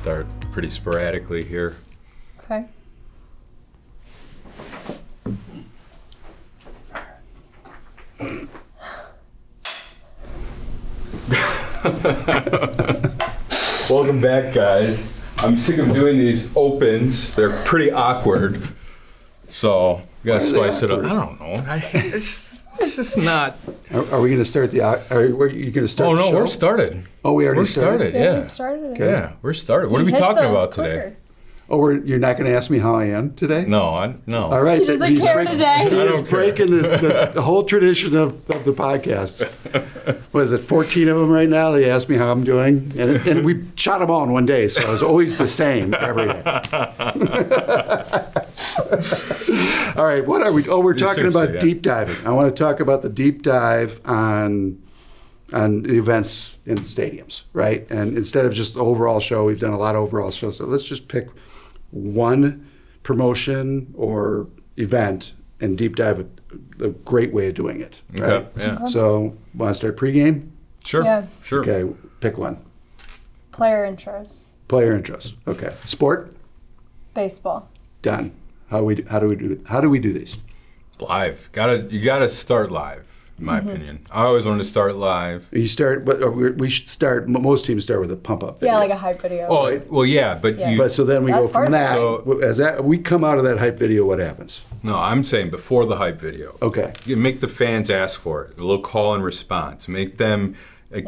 start pretty sporadically here. Okay. Welcome back, guys. I'm sick of doing these opens. They're pretty awkward. So, you gotta spice it up. I don't know. It's just not. Are we going to start the? Are you going to start? Oh, the no, show? we're started. Oh, we already We're started, Yeah, yeah. we started it. Okay. Yeah, we're started. What are we Hit talking the about clicker. today? Oh, you're not going to ask me how I am today? No. All right. He doesn't care today. He I is don't care. breaking the whole tradition of the podcast. What is it, 14 of them right now? They ask me how I'm doing. And we shot them all in one day, so I was always the same every day. All right, what are we? Oh, we're talking about Seriously, yeah. deep diving. I want to talk about the deep dive on the events in stadiums, right? And instead of just the overall show, we've done a lot of overall shows. So let's just pick one promotion or event and deep dive a great way of doing it, right? Okay, yeah. So, want to start pregame? Sure. Yeah. Sure. Okay, pick one. Player intros. Player interest. Okay. Sport? Baseball. Done. How do we do these? Live. You gotta start live, in my opinion. I always wanted to start live. You start. We should start. Most teams start with a pump up. Yeah, like a hype video. Oh, well, yeah, but Yeah. you. But so then we That's go part from of it. that. So- As that we come out of that hype video, what happens? No, I'm saying before the hype video. Okay. You make the fans ask for it. A little call and response. Make them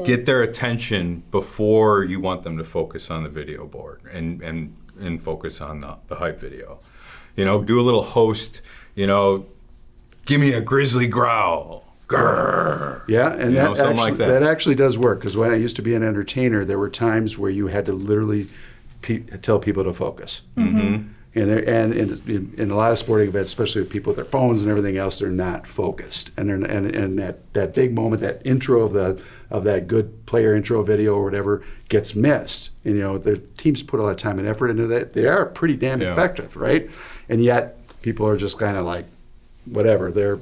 get their attention before you want them to focus on the video board and focus on the hype video. You know, do a little host. You know, give me a grizzly growl. Grrr. Yeah, and You know, that something actually like that. actually does work because when I used to be an entertainer, there were times where you had to literally tell people to focus. Mm-hmm. And in a lot of sporting events, especially with people with their phones and everything else, they're not focused. And that big moment, that intro of that good player intro video or whatever gets missed. And, you know, their teams put a lot of time and effort into that. They are pretty damn effective, right? And yet people are just kind of like, whatever. Their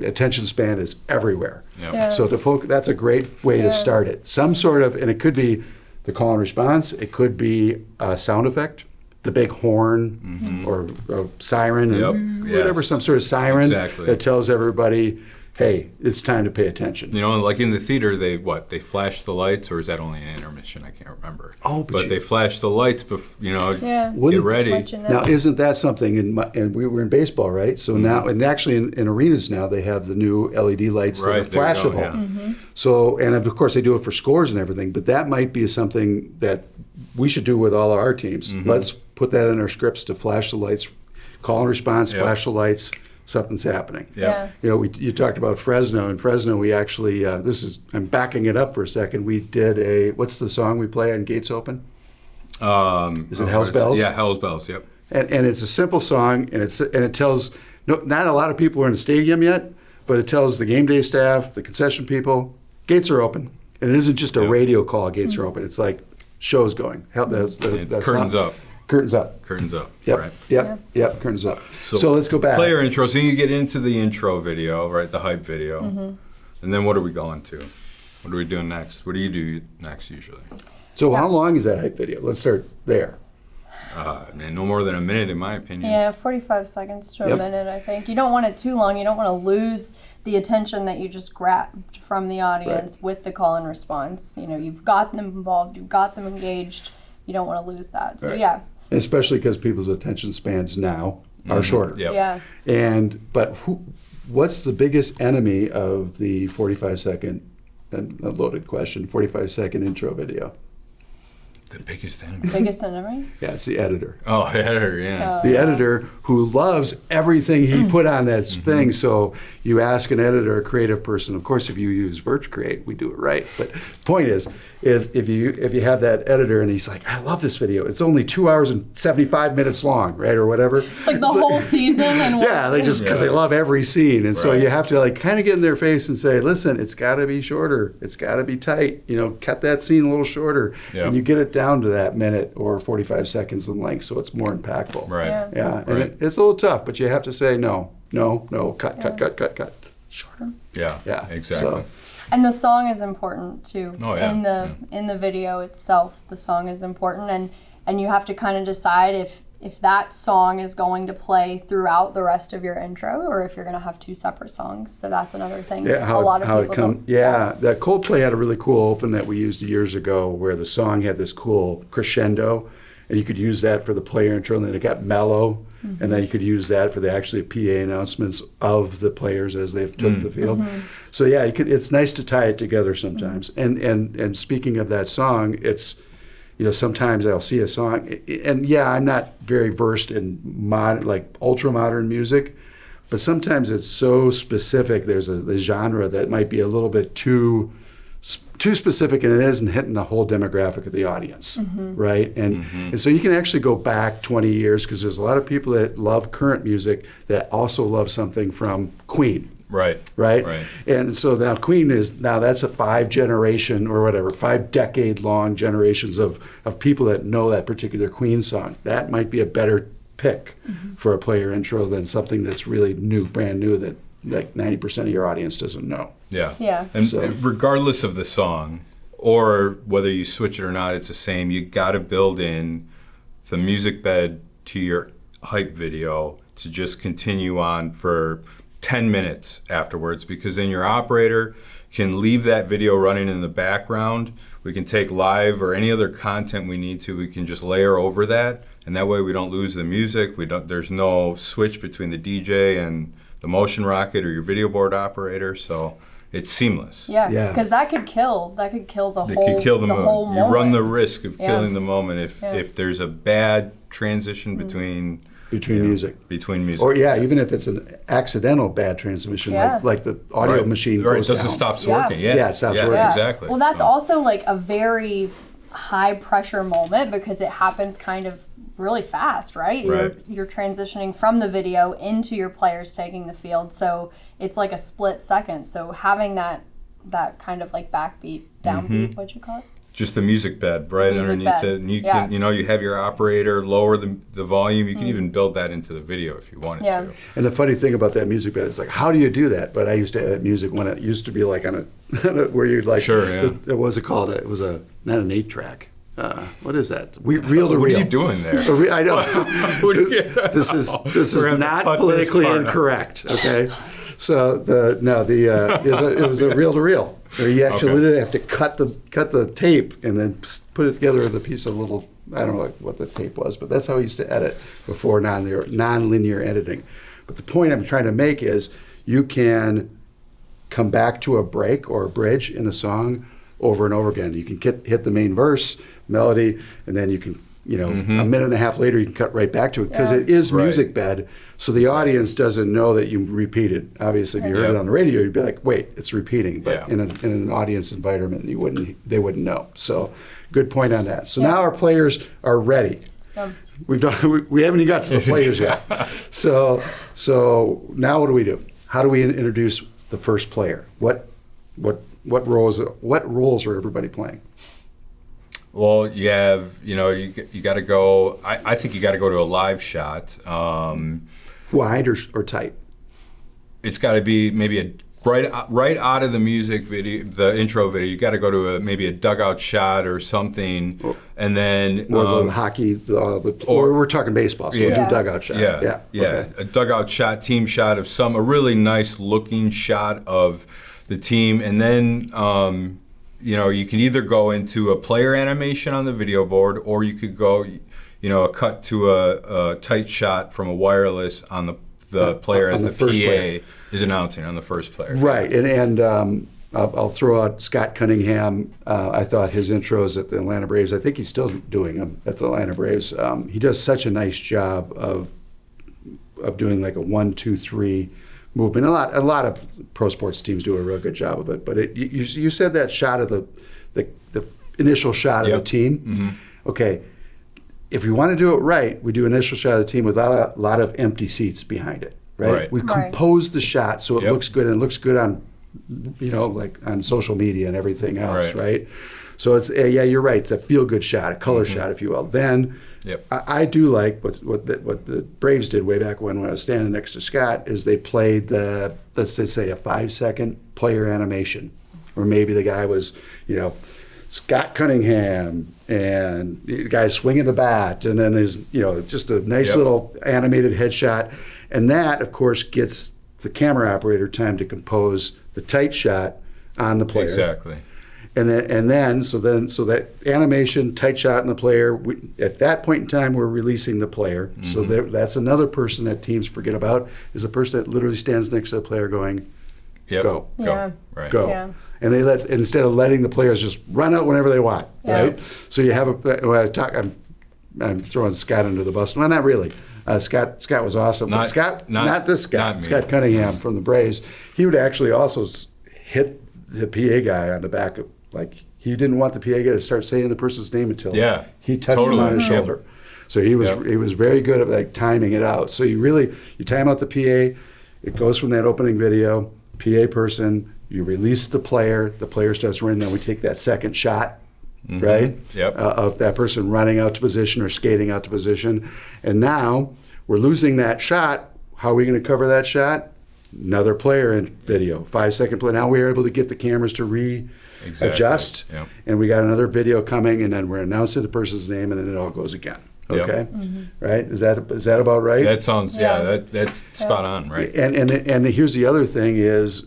attention span is everywhere. Yep. Yeah. So that's a great way to start it. Some sort of, and it could be the call and response. It could be a sound effect, the big horn or a siren, or whatever, Yes. some sort of siren Exactly. that tells everybody, hey, it's time to pay attention. You know, like in the theater, they flash the lights, or is that only an intermission? I can't remember. Oh, but they flash the lights, Yeah. get Wouldn't- ready. Let you know. Now, isn't that something? And we were in baseball, right? So now, and actually in arenas now, they have the new LED lights Right, that are there you go, flashable. yeah. So, and of course, they do it for scores and everything. But that might be something that we should do with all of our teams. Let's put that in our scripts to flash the lights, call and response, Yep. flash the lights. Something's happening. Yeah. You know, you talked about Fresno. In Fresno, we actually, I'm backing it up for a second. We did what's the song we play on Gates Open? Is it Hell's Bells? Yeah, Hell's Bells. Yep. And it's a simple song, and it tells, not a lot of people are in the stadium yet, but it tells the game day staff, the concession people, gates are open. And it isn't just a radio call, gates are open. It's like show's going. That's Curtains up. Curtains up. Curtains up. Yep, Right. yep, curtains up. So let's go back. Player intro. So you get into the intro video, right? The hype video. And then what are we going to? What are we doing next? What do you do next usually? So how long is that hype video? Let's start there. Man, no more than a minute, in my opinion. Yeah, 45 seconds to a Yep. minute, I think. You don't want it too long. You don't want to lose the attention that you just grabbed from the audience with the call and response. You know, you've got them involved, you've got them engaged. You don't want to lose that. So, Right. yeah. Especially because people's attention spans now are shorter. Yep. Yeah. But what's the biggest enemy of the 45-second, and a loaded question, 45-second intro video? The biggest enemy. Biggest enemy? Yeah, it's the editor. Oh, editor, yeah. The editor who loves everything he put on that thing. So you ask an editor, a creative person. Of course, if you use VirtuCreate, we do it right. But point is, if you have that editor and he's like, I love this video. It's only 2 hours and 75 minutes long, right, or whatever. It's like the whole season. And Yeah, they just because they love every scene, and so Right. you have to like kind of get in their face and say, listen, it's got to be shorter. It's got to be tight. You know, cut that scene a little shorter, Yep. and you get it down to that minute or 45 seconds in length, so it's more impactful. Right. Yeah. Yeah, and Right. it's a little tough, but you have to say no, cut. Shorter. Yeah. Yeah, Exactly. so- And the song is important too. Oh, yeah, In the video itself, the song is important, and and you have to kind of decide if that song is going to play throughout the rest of your intro, or if you're going to have two separate songs. So that's another thing. Yeah, a lot of how people it come. don't- Yeah, that Coldplay had a really cool open that we used years ago, where the song had this cool crescendo, and you could use that for the player intro, and then it got mellow, and then you could use that for the actually PA announcements of the players as they took the field. So yeah, it's nice to tie it together sometimes. And speaking of that song, it's, sometimes I'll see a song, and yeah, I'm not very versed in ultra modern music, but sometimes it's so specific. There's the genre that might be a little bit too specific, and it isn't hitting the whole demographic of the audience, right? And so you can actually go back 20 years, because there's a lot of people that love current music that also love something from Queen. Right. And so now Queen that's a 5-decade-long generations of people that know that particular Queen song. That might be a better pick for a player intro than something that's really brand new that like 90% of your audience doesn't know. Yeah. And So- regardless of the song, or whether you switch it or not, it's the same. You got to build in the music bed to your hype video to just continue on for 10 minutes afterwards, because then your operator can leave that video running in the background. We can take live or any other content we need to. We can just layer over that, and that way we don't lose the music. There's no switch between the DJ and the motion rocket or your video board operator, so it's seamless. Yeah, Yeah. because that could kill the It whole could kill the whole moment. You run the risk of Yeah. killing the moment if there's a bad transition between Music. Or even if it's an accidental bad transmission, Yeah. like the audio machine Right, goes it doesn't down. stop Yeah. working. Yeah, Yeah, it stops working. Yeah. Exactly. Well, that's So- also like a very high pressure moment, because it happens kind of really fast, right? Right. You're transitioning from the video into your players taking the field, so it's like a split second. So having that kind of like backbeat, downbeat, what'd you call it? just the music bed right Music underneath bed. it, and you Yeah. can, you have your operator lower the volume. You can even build that into the video if you wanted Yeah. to. And the funny thing about that music bed is like, how do you do that? But I used to have music when it used to be like on a where you'd like, Sure, yeah. what was it called? It was not an 8-track. What is that? Reel to What reel. are you doing there? I know. What do you- This is We're gonna have not to cut this politically part out. incorrect. Okay. So it was a reel to reel. Where you actually Okay. literally have to cut the tape and then put it together with a piece of little, I don't know what the tape was, but that's how I used to edit before non-linear editing. But the point I'm trying to make is you can come back to a break or a bridge in a song over and over again. You can hit the main verse, melody, and then you can, a minute and a half later, you can cut right back to it, because Yeah. it is Right. music bed. So the audience doesn't know that you repeated. Obviously, if you heard it Yeah. on the radio, you'd be like, "Wait, it's repeating." But Yeah. in an audience environment, they wouldn't know. So, good point on that. So Yeah. now our players are ready. We haven't even got to the players yet. So now what do? How do we introduce the first player? What roles are everybody playing? Well, you have, you got to go. I think you got to go to a live shot. Wide or tight? It's got to be maybe right out of the music video, the intro video. You got to go to maybe a dugout shot or something, and then Or the hockey, or we're talking baseball, so we'll Yeah. do dugout shot. Yeah. Okay. A dugout shot, team shot of a really nice looking shot of the team, and then you can either go into a player animation on the video board, or you could go, a cut to a tight shot from a wireless on the player on as the the first PA player. is announcing on the first player. Right, and I'll throw out Scott Cunningham. I thought his intros at the Atlanta Braves, I think he's still doing them at the Atlanta Braves. He does such a nice job of doing like a 1, 2, 3 movement. A lot of pro sports teams do a real good job of it. But you said that shot of the initial shot of the team. Mm-hmm. Okay, if we want to do it right, we do initial shot of the team with a lot of empty seats behind it. Right? We Right. compose the shot so it Yep. looks good, and it looks good on, like on social media and everything else, Right. right? So it's you're right. It's a feel-good shot, a color shot, if you will. Then Yep. I do like what the Braves did way back when I was standing next to Scott is they played let's just say a 5-second player animation, or maybe the guy was Scott Cunningham, and the guy swinging the bat, and then his, just a nice little animated headshot. And that, of course, gets the camera operator time to compose the tight shot on the player. Exactly. And then so that animation, tight shot on the player, at that point in time, we're releasing the player. Mm-hmm. So that's another person that teams forget about, is the person that literally stands next to the player going, go. Yeah. Right. Go. Yeah. And instead of letting the players just run out whenever they want, right? So you have I'm throwing Scott under the bus. Well, not really. Scott was awesome. Not this Scott. Scott Cunningham from the Braves. He would actually also hit the PA guy on the back of, he didn't want the PA guy to start saying the person's name until he touched him on his shoulder. So he was very good at timing it out. So you time out the PA. It goes from that opening video, PA person. You release the player starts running, then we take that second shot, right? Yep. Of that person running out to position or skating out to position. And now we're losing that shot. How are we going to cover that shot? Another player in video, 5-second play. Now we're able to get the cameras to readjust, and we got another video coming, and then we're announcing the person's name, and then it all goes again. Okay, right? Is that about right? That sounds that's spot on, right? And here's the other thing is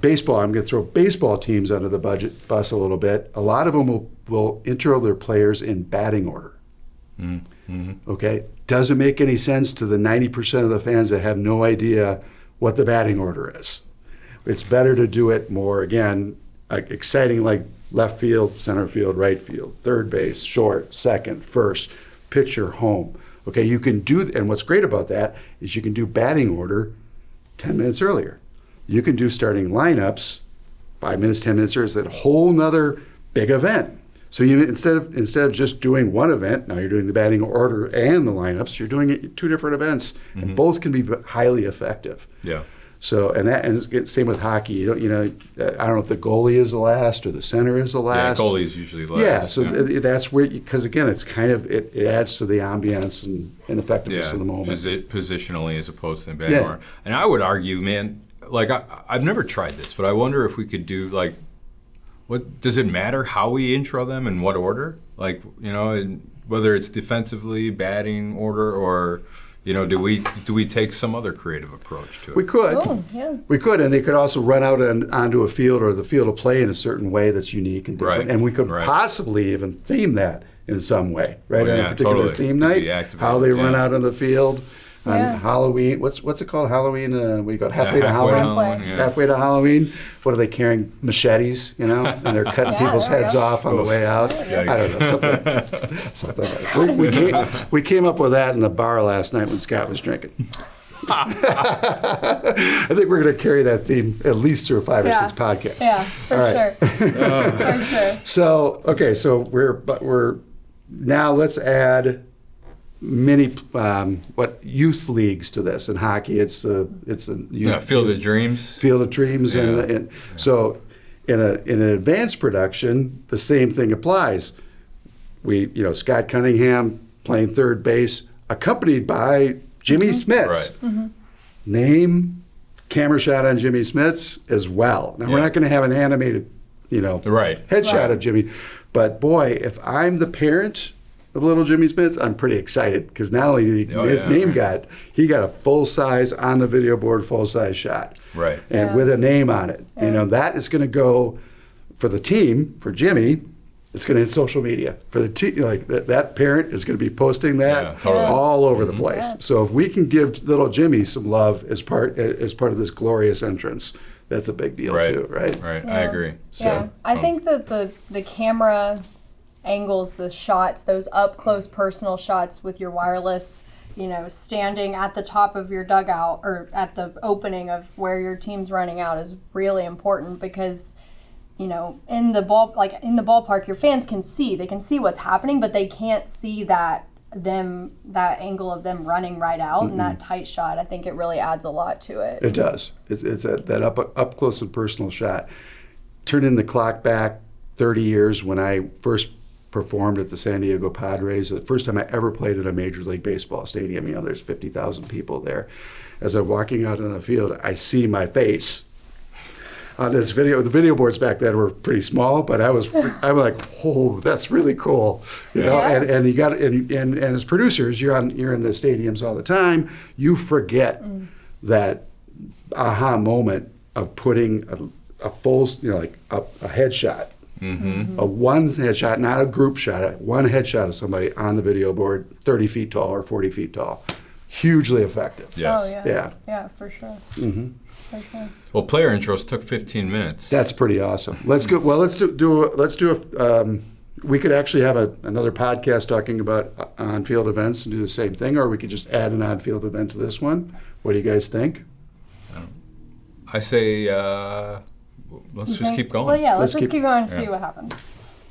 baseball. I'm going to throw baseball teams under the bus a little bit. A lot of them will intro their players in batting order. Mm-hmm. Okay, doesn't make any sense to the 90% of the fans that have no idea what the batting order is. It's better to do it more, again, exciting, like left field, center field, right field, third base, short, second, first, pitcher, home. Okay, you can do, and what's great about that is you can do batting order 10 minutes earlier. You can do starting lineups 5 minutes, 10 minutes earlier. It's a whole nother big event. So instead of just doing one event, now you're doing the batting order and the lineups. You're doing it 2 different events, and both can be highly effective. Yeah. So and same with hockey. I don't know if the goalie is the last or the center is the last. Yeah, goalie is usually last. Yeah, so that's where, because again, it's kind of it adds to the ambiance and effectiveness of the moment. Positionally as opposed to the batting order. And I would argue, man, I've never tried this, but I wonder if we could do what does it matter how we intro them and what order? Whether it's defensively, batting order, or do we take some other creative approach to it? We could. Oh, yeah. We could, and they could also run out onto a field or the field of play in a certain way that's unique and different. Right. And we could possibly even theme that in some way, right? On a particular theme night, how they run out on the field. On Halloween, what's it called? Halloween, what do you call it? Halfway to Halloween? Halfway to Halloween. What are they carrying? Machetes, and they're cutting people's heads off on the way out. I don't know, something like that. We came up with that in the bar last night when Scott was drinking. I think we're going to carry that theme at least through 5 or 6 podcasts. Yeah, for sure. For sure. So we're now let's add many youth leagues to this. In hockey, it's the Field of Dreams. Field of Dreams, and so in an advanced production, the same thing applies. Scott Cunningham playing third base, accompanied by Jimmy Smits. Right. Mm-hmm. Name, camera shot on Jimmy Smits as well. Now we're not going to have an animated, headshot of Jimmy, but boy, if I'm the parent of little Jimmy Smits, I'm pretty excited because not only he got a full size on the video board, full size shot, right, and with a name on it. That is going to go for the team, for Jimmy. It's going to hit social media for the team. That parent is going to be posting that all over the place. Yeah. So if we can give little Jimmy some love as part of this glorious entrance, that's a big deal too, right? Right, yeah. I agree. So, I think that the camera angles, the shots, those up close personal shots with your wireless, standing at the top of your dugout or at the opening of where your team's running out is really important because, in the ballpark, your fans can see what's happening, but they can't see that angle of them running right out and that tight shot. I think it really adds a lot to it. It does. It's that up close and personal shot. Turning the clock back 30 years when I first performed at the San Diego Padres, the first time I ever played at a Major League Baseball stadium. There's 50,000 people there. As I'm walking out on the field, I see my face on this video. The video boards back then were pretty small, but I'm like, oh, that's really cool, you know. Yeah. And you got and as producers, you're in the stadiums all the time. You forget that aha moment of putting a full, you know, like a headshot. A one headshot, not a group shot, one headshot of somebody on the video board, 30 feet tall or 40 feet tall. Hugely effective. Yes. Oh, yeah. Yeah. Yeah, for sure. For sure. Well, player intros took 15 minutes. That's pretty awesome. Let's go. Well, let's do a. We could actually have another podcast talking about on-field events and do the same thing, or we could just add an on-field event to this one. What do you guys think? I say let's just keep going. Well, yeah, let's Let's just keep- keep going and see what happens.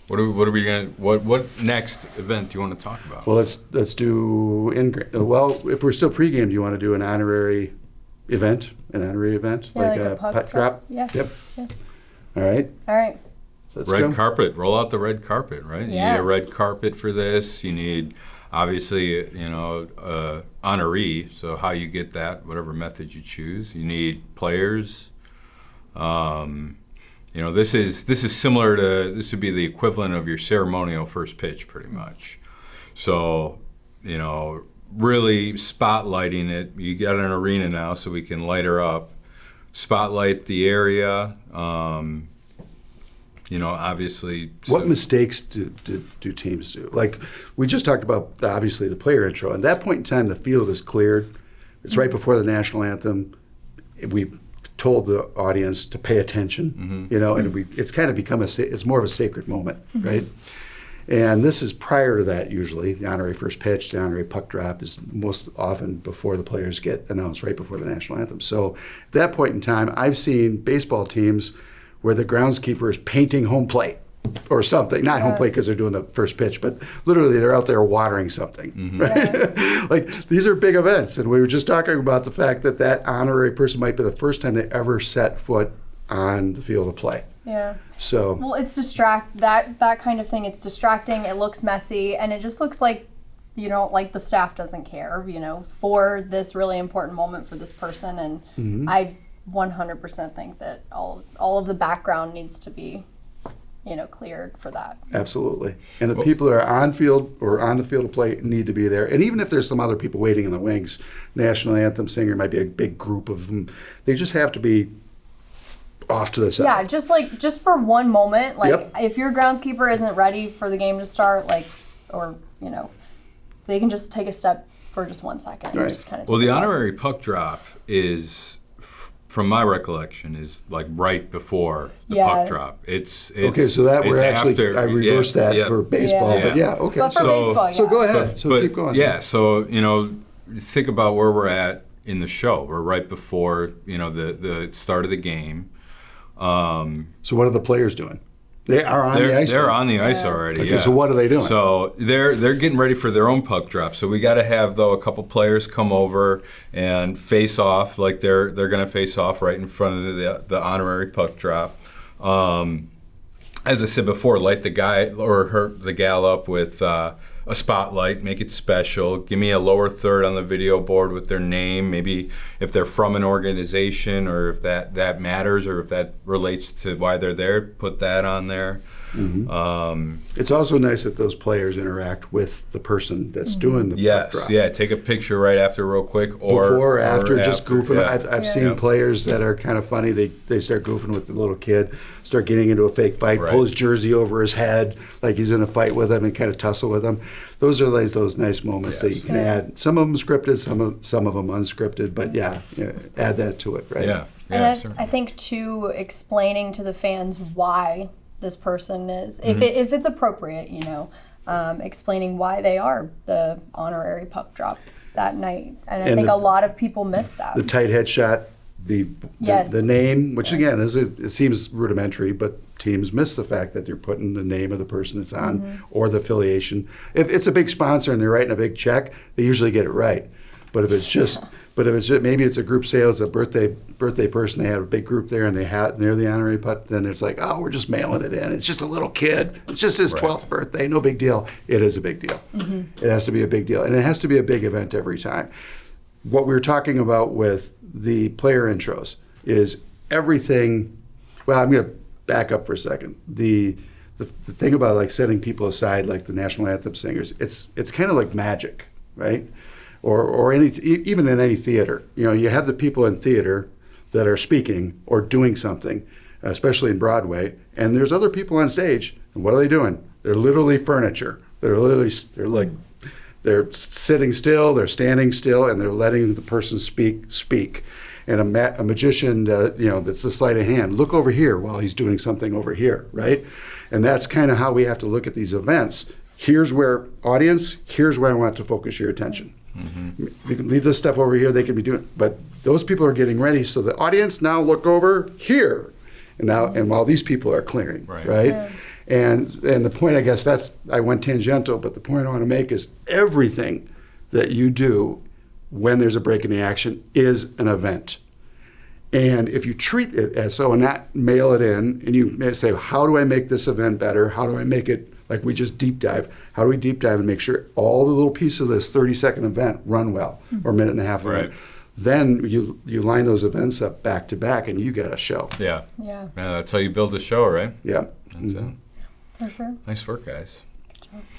What are we gonna? What next event do you want to talk about? Well, let's do well, if we're still pregame, do you want to do an honorary event? Yeah, like a puck drop? Yeah. Yep. Yeah. All right. All right. Let's Red go. carpet. Roll out the red carpet, right? You Yeah. need a red carpet for this. You need, obviously, you know, honoree. So how you get that, whatever method you choose. You need players. You know, this is similar to, this would be the equivalent of your ceremonial first pitch, pretty much. So, you know, really spotlighting it. You got an arena now, so we can light her up. Spotlight the area. You know, obviously. What mistakes do teams do? Like, we just talked about, obviously, the player intro. At that point in time, the field is cleared. It's right before the national anthem. We told the audience to pay attention, you know, and it's kind of become it's more of a sacred moment, right? And this is prior to that usually. The honorary first pitch, the honorary puck drop is most often before the players get announced, right before the national anthem. So at that point in time, I've seen baseball teams where the groundskeeper is painting home plate or something. Not home plate because they're doing the first pitch, but literally they're out there watering something. Right? Like, these are big events. And we were just talking about the fact that honorary person might be the first time they ever set foot on the field of play. Yeah. So, Well, it's that kind of thing. It's distracting. It looks messy, and it just looks like, you know, like the staff doesn't care, you know, for this really important moment for this person. And I 100% think that all of the background needs to be, you know, cleared for that. absolutely. And the people that are on field or on the field of play need to be there. And even if there's some other people waiting in the wings, national anthem singer might be a big group of them. They just have to be off to the side. Yeah, just for one moment, like Yep. if your groundskeeper isn't ready for the game to start, like, or, you know, they can just take a step for just 1 second and Right. just kind of. Well, the honorary puck drop is, from my recollection, is like right before the Yeah. puck drop. It's Okay, so that we're it's actually, after- I reversed that yeah. for baseball, Yeah. but yeah, okay. But for So- baseball, yeah. So go ahead. So keep going. Yeah, so, you know, think about where we're at in the show. We're right before, you know, the start of the game. So what are the players doing? They are on the ice. They're on the ice already. Okay, yeah. so what are they doing? So they're getting ready for their own puck drop. So we got to have, though, a couple players come over and face off, like they're going to face off right in front of the honorary puck drop. As I said before, light the guy or the gal up with a spotlight, make it special. Give me a lower third on the video board with their name. Maybe if they're from an organization, or if that matters, or if that relates to why they're there, put that on there. It's also nice that those players interact with the person that's doing the puck Yes, drop. yeah. Take a picture right after, real quick, or Before, after, just goofing. Yeah. I've seen Yeah. players that are kind of funny. They start goofing with the little kid, start getting into a fake fight, Right. pull his jersey over his head like he's in a fight with him, and kind of tussle with him. Those are like those nice moments that you can add. Some of them scripted, some of them unscripted, but yeah, add that to it, right? Yeah, And yeah. I certainly. think too, explaining to the fans why this person is, if it's appropriate, you know, explaining why they are the honorary puck drop that night. And I And think the- a lot of people miss that. The tight headshot, the Yes. the name, which again it seems rudimentary, but teams miss the fact that you're putting the name of the person it's on or the affiliation. If it's a big sponsor and they're writing a big check, they usually get it right. But if it's just maybe it's a group sale, it's a birthday person, they have a big group there and they're the honorary putt, then it's like, oh, we're just mailing it in. It's just a little kid. It's just his 12th birthday. No big deal. It is a big deal. It has to be a big deal. And it has to be a big event every time. What we were talking about with the player intros is everything Well, I'm going to back up for a second. The thing about like setting people aside, like the national anthem singers, it's kind of like magic, right? Or even in any theater. You know, you have the people in theater that are speaking or doing something, especially in Broadway, and there's other people on stage, and what are they doing? They're literally furniture. They're sitting still, they're standing still, and they're letting the person speak. And a magician, that's the sleight of hand. Look over here while he's doing something over here, right? And that's kind of how we have to look at these events. Here's where I want to focus your attention. Mm-hmm. You can leave this stuff over here, they can be doing, but those people are getting ready, so the audience now look over here. And while these people are clearing, right? Yeah. And the point, I guess I went tangential, but the point I want to make is everything that you do when there's a break in the action is an event. And if you treat it as so and not mail it in, and you say, how do I make this event better? How do I make it, like we just deep dive, how do we deep dive and make sure all the little pieces of this 30-second event run well, or minute and a half event? Then you line those events up back to back, and you get a show. Yeah. Yeah. That's how you build a show, right? Yeah. That's it. For sure. Nice work, guys.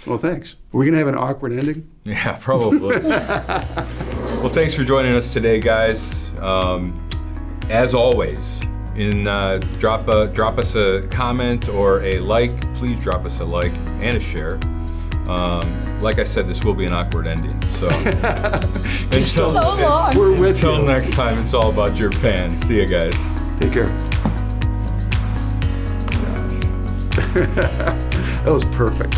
Well, thanks. Are we going to have an awkward ending? Yeah, probably. Well, thanks for joining us today, guys. As always, drop us a comment or a like. Please drop us a like and a share. Like I said, this will be an awkward ending. So So long. We're with until you. next time, it's all about your fans. See you guys. Take care. That was perfect.